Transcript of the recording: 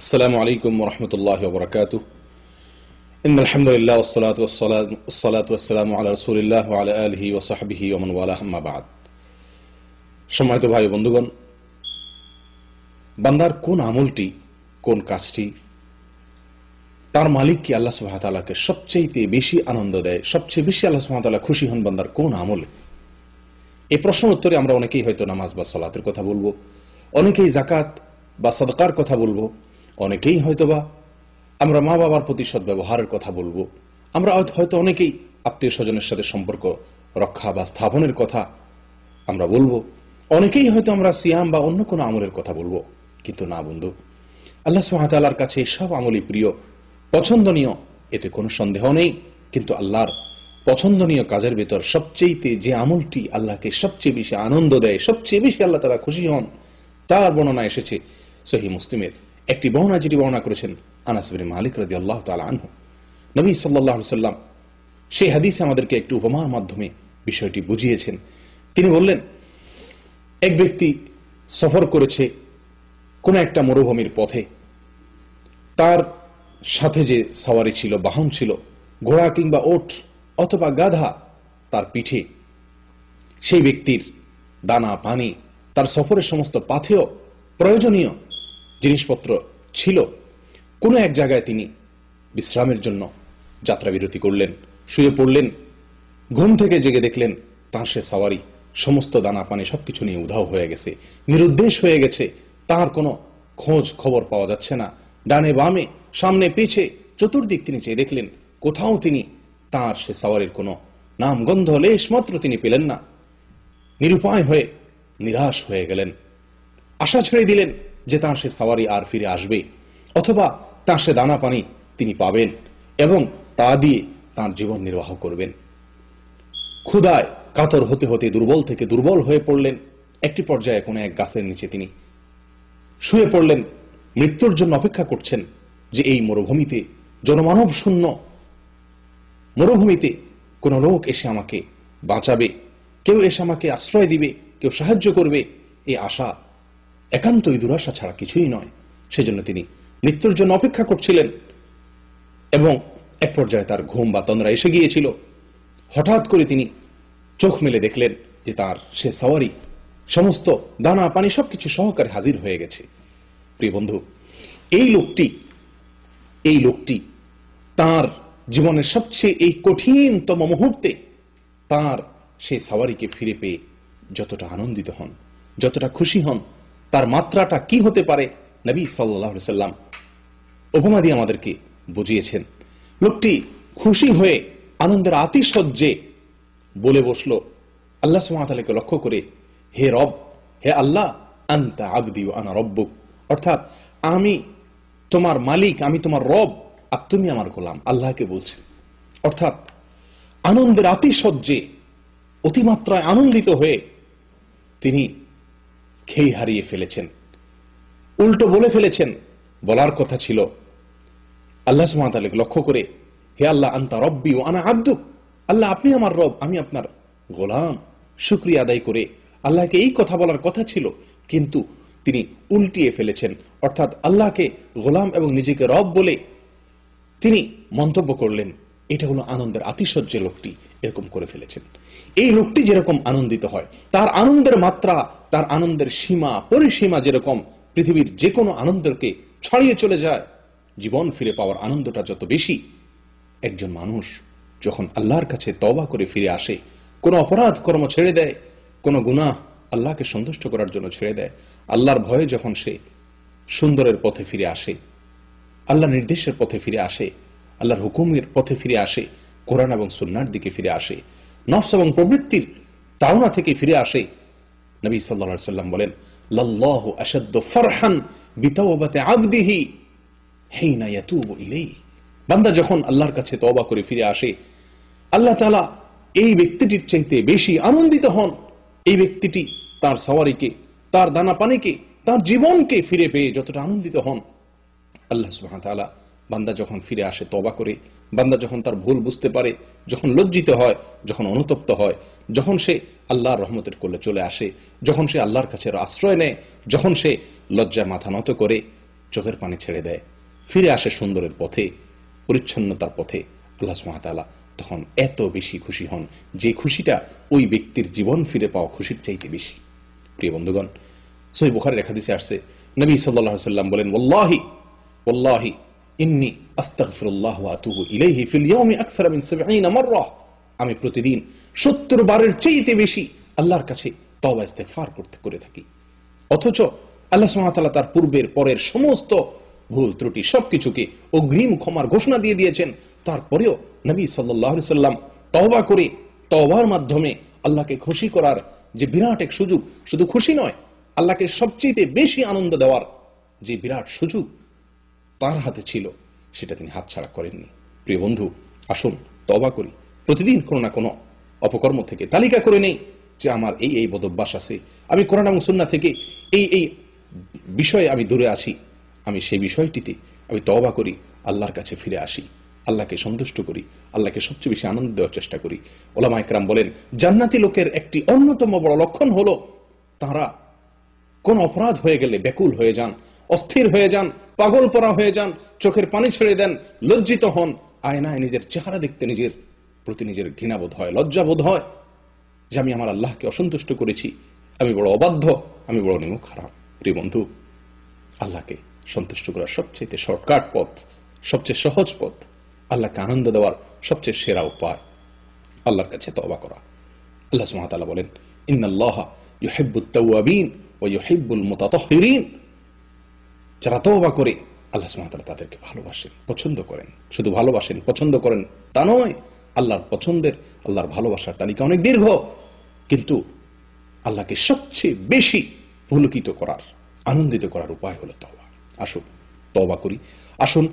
السلام عليكم ورحمة الله وبركاته إن الحمد لله والصلاة والسلام على رسول الله وعلى آله وصحبه ومن والاه أما بعد সম্মানিত ভাই বন্ধুগণ, বান্দার কোন আমলটি, কোন কাজটি তার মালিক কি আল্লাহ সুবহানাহু ওয়া তাআলাকে সবচেয়ে বেশি আনন্দ দেয়, সবচেয়ে বেশি আল্লাহ সুবহানাহু ওয়া তাআলা খুশি হন বান্দার কোন আমলে? এই প্রশ্নের উত্তরে আমরা অনেকেই হয়তো নামাজ বা সালাতের কথা বলবো, অনেকেই যাকাত বা সাদকার কথা বলবো, অনেকেই হয়তোবা আমরা মা বাবার প্রতি সদ্ব্যবহারের কথা বলবো, আমরা হয়তো অনেকেই আত্মীয় স্বজনের সাথে সম্পর্ক রক্ষা বা স্থাপনের কথা আমরা বলবো, অনেকেই হয়তো আমরা সিয়াম বা অন্য কোনো আমলের কথা বলবো। কিন্তু না বন্ধু, আল্লাহ সুবহানাহু ওয়া তাআলার কাছে সব আমলই প্রিয়, পছন্দনীয়, এতে কোনো সন্দেহ নেই। কিন্তু আল্লাহর পছন্দনীয় কাজের ভেতর সবচেয়ে যে আমলটি আল্লাহকে সবচেয়ে বেশি আনন্দ দেয়, সবচেয়ে বেশি আল্লাহ তাআলা খুশি হন, তার বর্ণনা এসেছে সহিহ মুসলিমের একটি বর্ণনা, যেটি বর্ণনা করেছেন আনাস বিন মালিক রাদিয়াল্লাহু তাআলা আনহু। নবী সাল্লাল্লাহু আলাইহি ওয়াসাল্লাম সেই হাদিসে আমাদেরকে একটি উপমার মাধ্যমে বিষয়টি বুঝিয়েছেন। তিনি বললেন, এক ব্যক্তি সফর করেছে কোন একটা মরুভূমির পথে, তার সাথে যে সওয়ারি ছিল, বাহন ছিল, ঘোড়া কিংবা ওট অথবা গাধা তার পিঠে, সেই ব্যক্তির দানা পানি, তার সফরের সমস্ত পাথেয় প্রয়োজনীয় জিনিসপত্র ছিল। কোনো এক জায়গায় তিনি বিশ্রামের জন্য যাত্রা বিরতি করলেন, শুয়ে পড়লেন। ঘুম থেকে জেগে দেখলেন তার সে সওয়ারি সমস্ত দানা পানি সবকিছু নিয়ে উধাও হয়ে গেছে, নিরুদ্দেশ হয়ে গেছে। তার কোনো খোঁজ খবর পাওয়া যাচ্ছে না। ডানে বামে, সামনে পিছে, চতুর্দিক তিনি চেয়ে দেখলেন, কোথাও তিনি তার সে সওয়ারির কোনো নাম গন্ধ লেশ মাত্র তিনি পেলেন না। নিরুপায় হয়ে নিরাশ হয়ে গেলেন। আশা ছেড়ে দিলেন যে তার সে সওয়ারি আর ফিরে আসবে, অথবা তার সে দানা পানি তিনি পাবেন এবং তা দিয়ে তার জীবন নির্বাহ করবেন। ক্ষুধায় কাতর হতে হতে দুর্বল থেকে দুর্বল হয়ে পড়লেন। একটি পর্যায়ে কোনো এক গাছের নিচে তিনি শুয়ে পড়লেন, মৃত্যুর জন্য অপেক্ষা করছেন যে এই মরুভূমিতে, জনমানব শূন্য মরুভূমিতে কোন লোক এসে আমাকে বাঁচাবে, কেউ এসে আমাকে আশ্রয় দিবে, কেউ সাহায্য করবে। এই আশা একান্তই দুরাশা ছাড়া কিছুই নয়। সেজন্য তিনি মৃত্যুর জন্য অপেক্ষা করছিলেন এবং এক পর্যায়ে তার ঘুম বা তন্দ্রা এসে গিয়েছিল। হঠাৎ করে তিনি চোখ মেলে দেখলেন যে তার সে সওয়ারি সমস্ত দানা পানি সবকিছু সহকারে হাজির হয়ে গেছে। প্রিয় বন্ধু, এই লোকটি তার জীবনের সবচেয়ে এই কঠিনতম মুহূর্তে তার সেই সওয়ারিকে ফিরে পেয়ে যতটা আনন্দিত হন, যতটা খুশি হন, তার মাত্রাটা কি হতে পারে নবী সাল্লাল্লাহু আলাইহি ওয়াসাল্লাম উপমা দিয়ে আমাদেরকে বুঝিয়েছেন। লোকটি খুশি হয়ে আনন্দের আতিশয্যে বলে বসলো আল্লাহ সুবহানাহু ওয়া তাআলাকে লক্ষ্য করে, হে রব, হে আল্লাহ, আনতা আবদি ওয়া আনা রব্বুক, অর্থাৎ আমি তোমার মালিক, আমি তোমার রব আর তুমি আমার গোলাম। আল্লাহকে বলছেন, অর্থাৎ আনন্দের আতিশয্যে অতিমাত্রায় আনন্দিত হয়ে তিনি খেই হারিয়ে ফেলেছেন, উল্টো বলে ফেলেছেন। বলার কথা ছিল আল্লাহ সুবহানাহু ওয়া তাআলাকে লক্ষ্য করে, হে আল্লাহ, আনতা রব্বি ওয়া আনা আবদুক, আল্লাহ আপনি আমার রব, আমি আপনার গোলাম। শুকরিয়া আদায় করে আল্লাহকে এই কথা বলার কথা ছিল, কিন্তু তিনি উল্টিয়ে ফেলেছেন। অর্থাৎ আল্লাহকে গোলাম এবং নিজেকে রব বলে তিনি মন্তব্য করলেন। এটা হলো আনন্দের আতিশয্যে লোকটি এরকম করে ফেলেছেন। এই লোকটি যেরকম আনন্দিত হয়, তার আনন্দের মাত্রা, তার আনন্দের সীমা পরিসীমা যেরকম পৃথিবীর যে কোনো আনন্দকে ছড়িয়ে চলে যায়, জীবন ফিরে পাওয়ার আনন্দটা যত বেশি। একজন মানুষ যখন আল্লাহর কাছে তওবা করে ফিরে আসে, কোনো অপরাধ কর্ম ছেড়ে দেয়, কোনো গুনাহ আল্লাহকে সন্তুষ্ট করার জন্য ছেড়ে দেয়, আল্লাহর ভয়ে যখন সে সুন্দরের পথে ফিরে আসে, আল্লাহর নির্দেশের পথে ফিরে আসে, আল্লাহর হুকুমের পথে ফিরে আসে, কোরআন এবং সুন্নাহর দিকে ফিরে আসে, নফস এবং প্রবৃত্তির তাড়না থেকে ফিরে আসে, নবী সাল্লাল্লাহু আলাইহি ওয়াসাল্লাম বলেন, লাল্লাহু আশাদ্দু ফারহান বিতাওবাতি আবদিহি হিনা ইয়াতুবু ইলাইহি। বান্দা যখন আল্লাহর কাছে তওবা করে ফিরে আসে, আল্লাহ তাআলা এই ব্যক্তিটির চাইতে বেশি আনন্দিত হন। এই ব্যক্তিটি তার সওয়ারিকে, তার দানা পানিকে, তার জীবনকে ফিরে পেয়ে যতটা আনন্দিত হন, আল্লাহ সুবহানাহু ওয়া তাআলা বান্দা যখন ফিরে আসে তওবা করে, বান্দা যখন তার ভুল বুঝতে পারে, যখন লজ্জিত হয়, যখন অনুতপ্ত হয়, যখন সে আল্লাহর রহমতের কোলে চলে আসে, যখন সে আল্লাহর কাছে আশ্রয় নেয়, যখন সে লজ্জায় মাথা নত করে, চোখের পানি ছেড়ে দেয়, ফিরে আসে সুন্দরের পথে, পরিচ্ছন্নতার পথে, আল্লাহ সুবহানাহু ওয়া তাআলা তখন এত বেশি খুশি হন যে খুশিটা ওই ব্যক্তির জীবন ফিরে পাওয়া খুশির চাইতে বেশি। প্রিয় বন্ধুগণ, সহিহ বুখারীর এক হাদিসে আসছে, নবী সাল্লাল্লাহু আলাইহি ওয়াসাল্লাম বলেন, ওয়াল্লাহি ওয়াল্লাহি ইন্নী আস্তাগফিরুল্লাহ ওয়া আতুবু ইলাইহি ফিল ইয়াউমি আকসারা মিন 70 মাররা। আমি প্রতিদিন 70 বারের চাইতে বেশি আল্লাহর কাছে তওবা ইস্তেগফার করে থাকি। অথচ আল্লাহ সুবহানাহু ওয়া তাআলা তার পূর্বের পরের সমস্ত ভুল ত্রুটি সবকিছুকে অগ্রিম ক্ষমার ঘোষণা দিয়ে দিয়েছেন। তারপরেও নবী সাল্লাল্লাহু আলাইহি সাল্লাম তওবা করে, তওবার মাধ্যমে আল্লাহকে খুশি করার যে বিরাট এক সুযোগ, শুধু খুশি নয়, আল্লাহকে সবচেয়ে বেশি আনন্দ দেওয়ার যে বিরাট সুযোগ তার হাতে ছিল, সেটা তিনি হাতছাড়া করেননি। প্রিয় বন্ধু, আসুন তওবা করি, প্রতিদিন কোনো না কোনো অপকর্ম থেকে তালিকা করে নেই যে আমার এই এই বদভ্যাস আছে, আমি কোরআন এবং সুন্নাহ থেকে এই এই বিষয়ে আমি দূরে আছি, আমি সেই বিষয়টিতে আমি তওবা করি, আল্লাহর কাছে ফিরে আসি, আল্লাহকে সন্তুষ্ট করি, আল্লাহকে সবচেয়ে বেশি আনন্দ দেওয়ার চেষ্টা করি। ওলামা ইকরাম বলেন, জান্নাতি লোকের একটি অন্যতম বড় লক্ষণ হলো তারা কোন অপরাধ হয়ে গেলে ব্যাকুল হয়ে যান, অস্থির হয়ে যান, পাগল পরা হয়ে যান, চোখের পানি ছেড়ে দেন, লজ্জিত হন, আয়নায় নিজের চেহারা দেখতে নিজের প্রতি নিজের ঘৃণাবোধ হয়, লজ্জাবোধ হয় যে আমি আমার আল্লাহকে অসন্তুষ্ট করেছি, আমি বড় অবাধ্য, আমি বড় নিমুখ হারাম। প্রিয় বন্ধু, আল্লাহকে সন্তুষ্ট করার সবচেয়ে শর্টকাট পথ, সবচেয়ে সহজ পথ, আল্লাহকে আনন্দ দেওয়ার সবচেয়ে সেরা উপায় আল্লাহর কাছে তওবা করা। আল্লাহ সুবহানাহু ওয়া তাআলা বলেন, ইন্নাল্লাহা ইউহিব্বুত তাওয়াবিন ওয়া ইউহিব্বুল মুতাতাহহিরিন। যারা তওবা করে আল্লাহ সুবহানাহু ওয়া তাআলা তাদেরকে ভালোবাসেন, পছন্দ করেন। শুধু ভালোবাসেন, পছন্দ করেন তা নয়, আল্লাহর পছন্দের, আল্লাহর ভালোবাসার তালিকা অনেক দীর্ঘ, কিন্তু আল্লাহকে সবচেয়ে বেশি পুলকিত করার, আনন্দিত করার উপায় হলো তওবা। আসুন তওবা করি, আসুন